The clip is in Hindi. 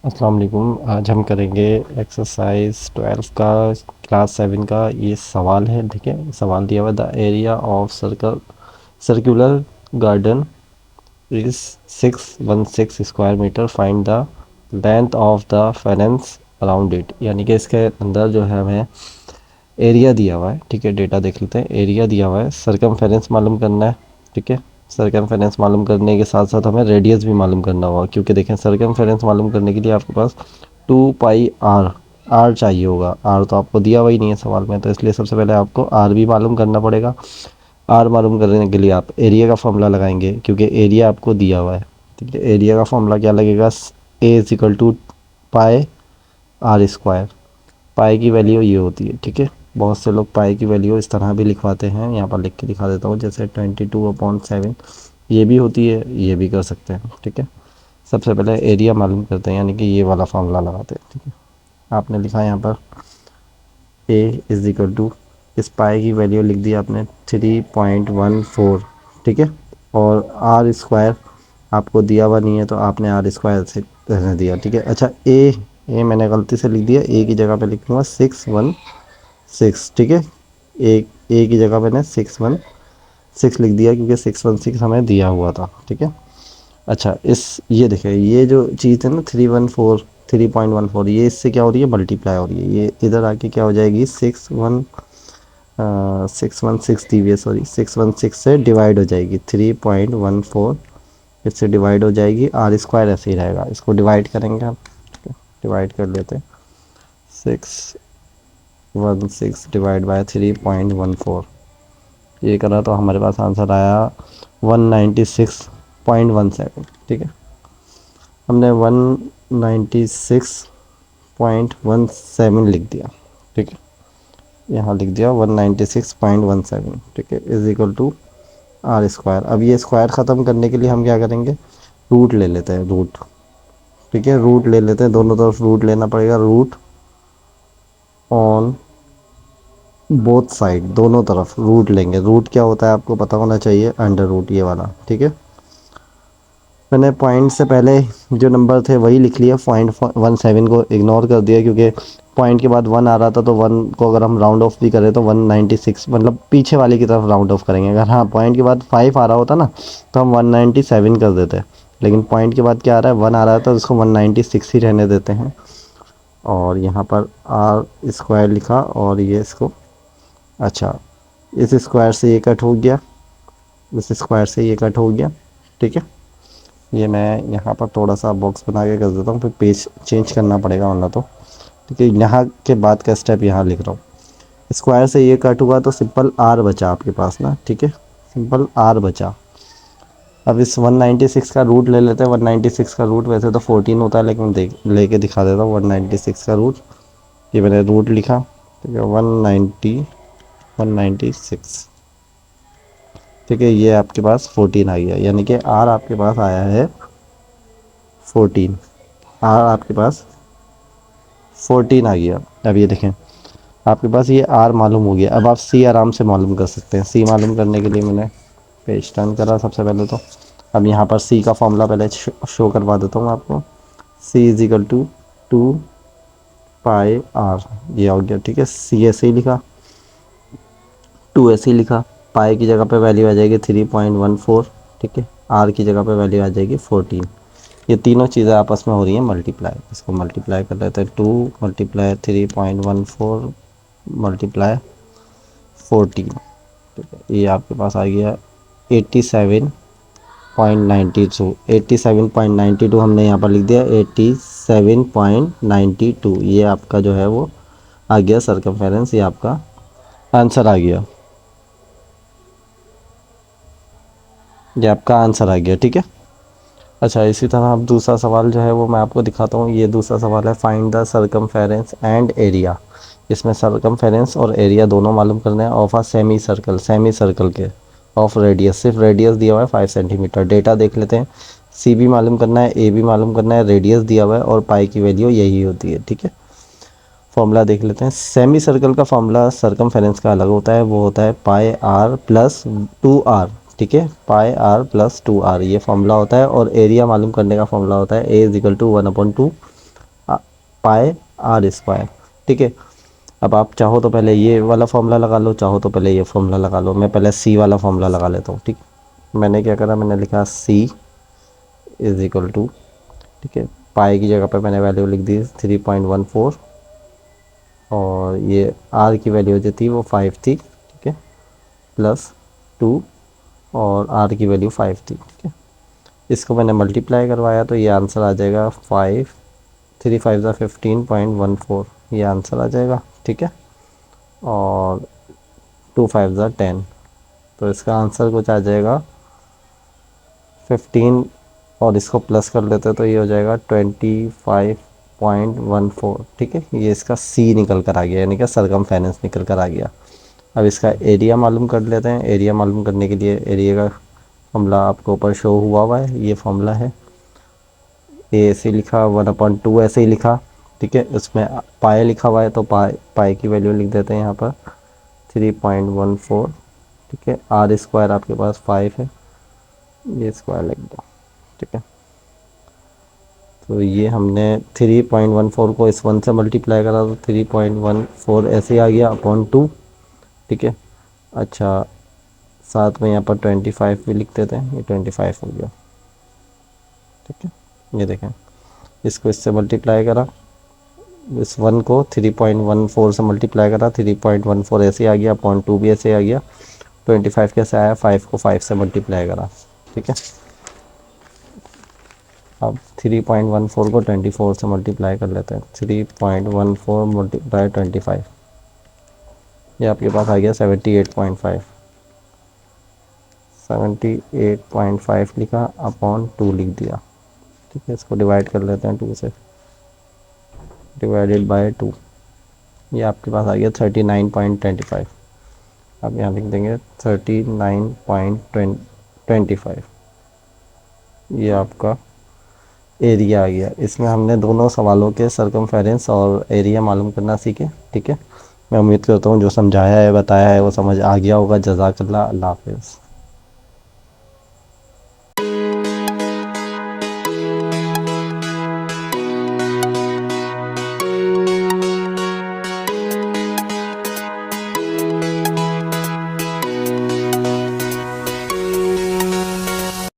अस्सलाम वालेकुम। आज हम करेंगे एक्सरसाइज 12 का क्लास 7 का ये सवाल है। ठीक है, सवाल दिया हुआ the area of circular garden is 616 square metre, find the length of the circumference around it. यानी कि इसके अंदर जो है हमें एरिया दिया हुआ है। ठीक है, डेटा देख लेते हैं। एरिया दिया हुआ है, सरकमफेरेंस मालूम करना है। ठीक है, सरकमफेरेंस मालूम करने के साथ साथ हमें रेडियस भी मालूम करना होगा, क्योंकि देखें सरकमफेरेंस मालूम करने के लिए आपके पास 2 पाई आर चाहिए होगा। आर तो आपको दिया हुआ ही नहीं है सवाल में, तो इसलिए सबसे पहले आपको आर भी मालूम करना पड़ेगा। आर मालूम करने के लिए आप एरिया का फॉर्मूला लगाएंगे, क्योंकि एरिया आपको दिया हुआ है। ठीक है, एरिया का फॉर्मूला क्या लगेगा? A is equal to pi R square. Pi की वैल्यू ये होती है। ठीक है, बहुत से लोग पाई की वैल्यू इस तरह भी लिखवाते हैं, यहाँ पर लिख के दिखा देता हूँ, जैसे 22/7 ये भी होती है, ये भी कर सकते हैं। ठीक है, सबसे पहले एरिया मालूम करते हैं, यानी कि ये वाला फार्मूला लगाते हैं। ठीक है, आपने लिखा यहाँ पर ए इज इक्वल टू, इस पाई की वैल्यू लिख दी आपने 3.14। ठीक है, और आर स्क्वायर आपको दिया हुआ नहीं है, तो आपने आर स्क्वायर से रहने दिया। ठीक है, अच्छा ए मैंने गलती से लिख दिया, ए की जगह पे लिखूँगा 616। ठीक है, ए की जगह मैंने 616 लिख दिया, क्योंकि 616 हमें दिया हुआ था। ठीक है, अच्छा ये देखें, ये जो चीज़ है ना 3.14, ये इससे क्या हो रही है? मल्टीप्लाई हो रही है। ये इधर आके क्या हो जाएगी? 616 दी हुई है, सॉरी 616 से डिवाइड हो जाएगी। 3.14 इससे डिवाइड हो जाएगी। आर स्क्वायर ऐसे ही रहेगा, इसको डिवाइड करेंगे हम। डिवाइड कर लेते हैं। 616 डिवाइड बाय 3.14, ये करा तो हमारे पास आंसर आया 196.17। ठीक है, हमने 196.17 लिख दिया। ठीक है, यहाँ लिख दिया 196.17। ठीक है, is equal to R square. अब ये स्क्वायर ख़त्म करने के लिए हम क्या करेंगे? रूट ले लेते हैं, रूट। ठीक है, रूट ले लेते हैं, दोनों तरफ रूट लेना पड़ेगा। रूट ऑन बोथ साइड, दोनों तरफ रूट लेंगे। रूट क्या होता है आपको पता होना चाहिए, अंडर रूट, ये वाला। ठीक है, मैंने पॉइंट से पहले जो नंबर थे वही लिख लिया, 0.17 को इग्नोर कर दिया, क्योंकि पॉइंट के बाद 1 आ रहा था, तो 1 को अगर हम राउंड ऑफ भी करें तो 196, मतलब पीछे वाले की तरफ राउंड ऑफ करेंगे। अगर हाँ पॉइंट के बाद 5 आ रहा होता ना, तो हम 197 कर देते, लेकिन पॉइंट के बाद क्या आ रहा है? 1 आ रहा है, तो उसको 196 ही रहने देते हैं। और यहाँ पर आर स्क्वायर लिखा, और ये इसको, अच्छा इस स्क्वायर से ये कट हो गया, इस स्क्वायर से ये कट हो गया। ठीक है, ये मैं यहाँ पर थोड़ा सा बॉक्स बना के कर देता हूँ, फिर पेज चेंज करना पड़ेगा वरना तो। ठीक है, यहाँ के बाद का स्टेप यहाँ लिख रहा हूँ। स्क्वायर से ये कट हुआ, तो सिंपल आर बचा आपके पास ना। ठीक है, सिंपल आर बचा। अब इस 196 का रूट ले लेते हैं। 196 का रूट वैसे तो 14 होता है, लेकिन देख लेके दिखा देता हूँ 196 का रूट। ये मैंने रूट लिखा। ठीक है, 196। ठीक है, ये आपके पास 14 आ गया, यानी कि आर आपके पास आया है 14। आर आपके पास 14 आ गया। अब ये देखें, आपके पास ये आर मालूम हो गया। अब आप सी आराम से मालूम कर सकते हैं। सी मालूम करने के लिए मैंने पेज टर्न करा सबसे पहले तो। अब यहाँ पर सी का फॉर्मूला पहले शो करवा देता हूँ आपको। C is equal to 2 pi R, ये हो गया। ठीक है, सी ऐसे ही लिखा, 2 ऐसे ही लिखा। पाई की जगह पे वैल्यू आ जाएगी 3.14। ठीक है, आर की जगह पे वैल्यू आ जाएगी 14। ये तीनों चीज़ें आपस में हो रही हैं मल्टीप्लाई। इसको मल्टीप्लाई कर लेते हैं। 2 मल्टीप्लाई 3.14 मल्टीप्लाई 14। ठीक है, ये आपके पास आ गया 87.92। 87.92 हमने यहाँ पर लिख दिया, 87.92। ये आपका जो है वो आ गया सरकमफेरेंस, ये आपका आंसर आ गया। ये आपका आंसर आ गया। ठीक है, अच्छा इसी तरह अब दूसरा सवाल जो है वो मैं आपको दिखाता हूँ। ये दूसरा सवाल है, find the circumference and area. इसमें सरकमफेरेंस और एरिया दोनों मालूम करने हैं of a semi circle, semi circle के ऑफ रेडियस। सिर्फ रेडियस दिया हुआ है 5 सेंटीमीटर। डेटा देख लेते हैं। सी भी मालूम करना है, ए भी मालूम करना है, रेडियस दिया हुआ है, और पाई की वैल्यू यही होती है। ठीक है, फॉर्मूला देख लेते हैं। सेमी सर्कल का फॉर्मूला सरकमफेरेंस का अलग होता है, वो होता है पाई आर प्लस 2 आर। ठीक है, पाई आर प्लस 2 आर ये फॉर्मूला होता है। और एरिया मालूम करने का फॉर्मूला होता है A is equal to 1/2 pi R square. ठीक है, अब आप चाहो तो पहले ये वाला फॉर्मूला लगा लो, चाहो तो पहले ये फॉर्मूला लगा लो। मैं पहले सी वाला फॉर्मूला लगा लेता हूँ। ठीक, मैंने क्या करा, मैंने लिखा सी इज इक्वल टू, ठीक है, पाई की जगह पे मैंने वैल्यू लिख दी 3.14, और ये आर की वैल्यू जो थी वो 5 थी। ठीक है, प्लस 2, और आर की वैल्यू 5 थी। ठीक है, इसको मैंने मल्टीप्लाई करवाया तो ये आंसर आ जाएगा 5, 3 5 ज़ा 15.14, ये आंसर आ जाएगा। ठीक है, और 2 5 ज़ा 10, तो इसका आंसर कुछ आ जाएगा 15, और इसको प्लस कर लेते हैं तो ये हो जाएगा 25.14। ठीक है, ये इसका सी निकल कर आ गया, यानी कि सरकमफेरेंस निकल कर आ गया। अब इसका एरिया मालूम कर लेते हैं। एरिया मालूम करने के लिए एरिया का फॉर्मूला आपको ऊपर शो हुआ है, ये फॉर्मूला है। ए ऐसे लिखा, 1/2 ऐसे ही लिखा। ठीक है, उसमें पाए लिखा हुआ है तो पाए की वैल्यू लिख देते हैं यहाँ पर 3.14। ठीक है, आर स्क्वायर आपके पास 5 है, ये स्क्वायर लिख दो। ठीक है, तो ये हमने 3.14 को इस 1 से मल्टीप्लाई करा तो 3.14 ऐसे ही आ गया अपॉन 2। ठीक है, अच्छा, साथ में यहाँ पर 25 भी लिख देते हैं, ये 25 हो गया। ठीक है, ये देखें, इसको इससे मल्टीप्लाई करा, इस 1 को 3.14 से मल्टीप्लाई करा, 3.14 ऐसे आ गया, अपॉन 2 भी ऐसे आ गया। 25 कैसे आया, 5 को 5 से मल्टीप्लाई करा। ठीक है, अब 3.14 को 24 से मल्टीप्लाई कर लेते हैं, 3.14 मल्टीप्लाई 25, ये आपके पास आ गया 78.5। 78.5 लिखा, अपॉन 2 लिख दिया। ठीक है, इसको डिवाइड कर लेते हैं 2 से, डिवाइडेड बाय 2, ये आपके पास आ गया 39.25। अब यहाँ लिख देंगे 39.25, ये आपका एरिया आ गया। इसमें हमने दोनों सवालों के सरकमफेरेंस और एरिया मालूम करना सीखे। ठीक है, मैं उम्मीद करता हूँ जो समझाया है, बताया है, वो समझ आ गया होगा। जज़ाकल्लाह, अल्लाह हाफ़िज़।